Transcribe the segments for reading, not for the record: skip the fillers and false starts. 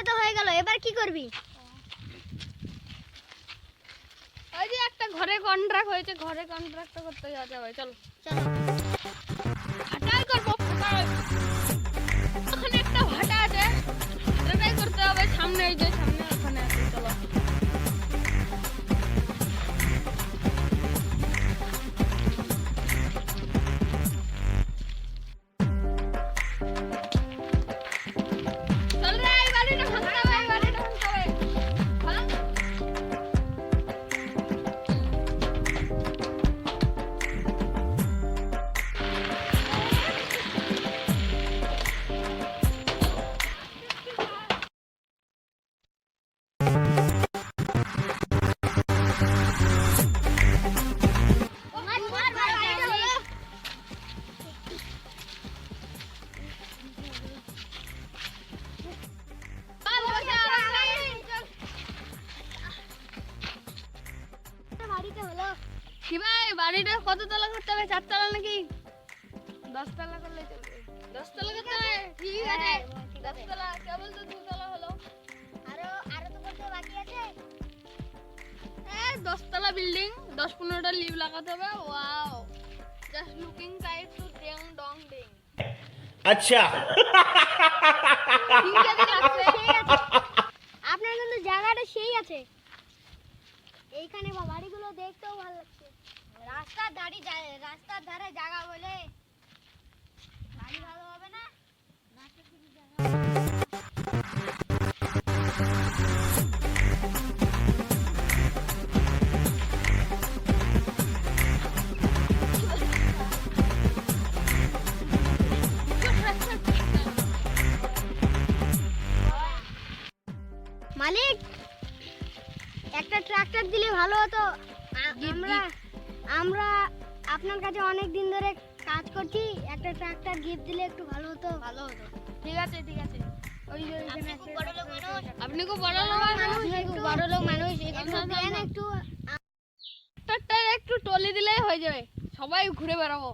করে তো হয়ে গেল, এবার কি করবি? ওই যে একটা ঘরে কন্ট্রাক্ট হয়েছে, ঘরে কন্ট্রাক্ট করতে যাবে। চলো চলো হাঁটাই করবো। ওখানে একটা ভাটা আছে, হাঁটাই করতে হবে। সামনে এই যে সামনে ওখানে আছে। চলো চল রে, এই বাড়িটা ভাঙতে হবে, এই বাড়িটা ভাঙতে হবে। ভাঙ। বাড়িতে হলো। কি ভাই, বাড়িটা কত তলা করতে হবে? 4 তলা নাকি 10 তলা করলে চলবে? 10 তলা করতে হবে, ঠিক আছে। 10 তলা কেবল তো 2 তলা হলো। আরো তো করতে বাকি আছে। 10 তলা বিল্ডিং, 10-15টা লিভ লাগাতে হবে। Wow, just looking type to ding dong ding. अच्छा ঠিক আছে, লাগছে। আপনার কিন্তু জায়গাটা সেই আছে। এইখানে বাড়িগুলো দেখতেও ভালো লাগছে। রাস্তার ধারে জায়গা বলে বাড়ি ভালো হবে না। মালিক, একটা ট্রাক্টর দিলে ভালো হতো। আমরা আপনার কাছে অনেক দিন ধরে কাজ করছি, একটা ট্রাক্টর গিফট দিলে একটু ভালো হতো। ঠিক আছে, ঠিক আছে। ওই যে আপনি খুব বড় লোক মানুষ। আপনি খুব বড় লোক মানুষ। একটু বড় লোক মানুষ, একটু দেন একটু। ট্রাক্টরটা একটু টলি দিলেই হয়ে যাবে, সবাই ঘুরে বেড়াবো।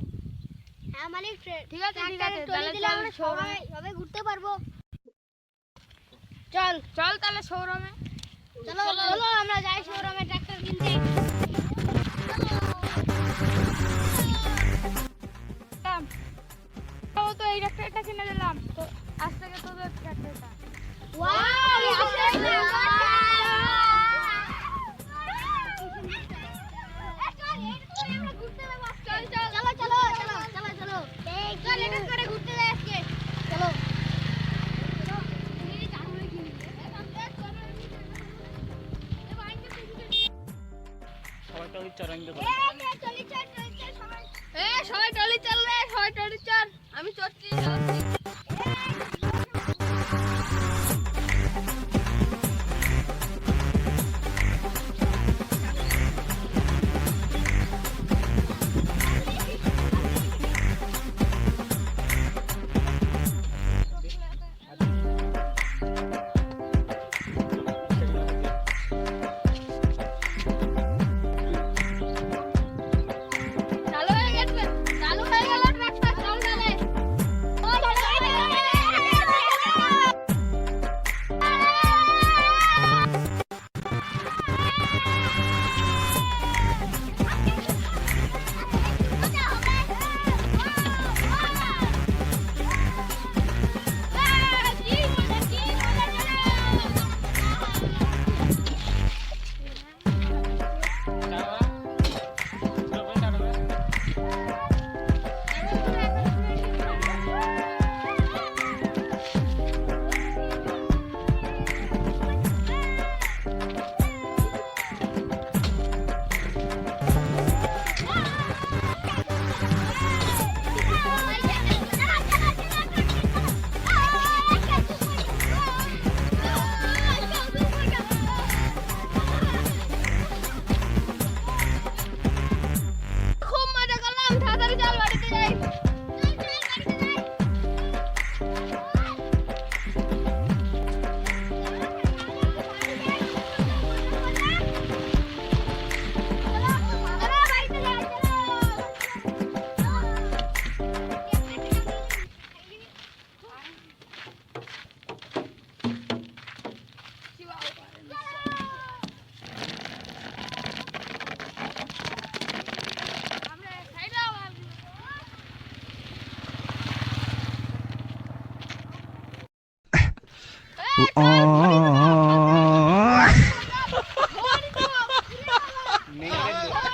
হ্যাঁ মালিক, ঠিক আছে, ঠিক আছে, ট্রাক্টরে তাহলে টলি দিলে চল আমরা শোরুমে। সবাই ঘুরতে পারবো। চল তাহলে শোরুমে। চলো চলো আমরা যাই শোরুমে ট্রাক্টর কিনতে। তো এই ট্রাক্টরটা কিনে দিলাম, তো আজ থেকে তোদের ট্রাক্টরটা। ওয়াও, চলো চলো চলো চলো চলো চল এটা করে ঘুরতে যাই আজকে। চলো সবাই টলি চড়াইতে সবাই টলি চল রে, সবাই টলি চল। আমি চড়ছি, চালাচ্ছি। চালু হয়ে গেছে, চালু হয়ে গেল ট্রাক্টর। চল তাহলে।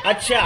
अच्छा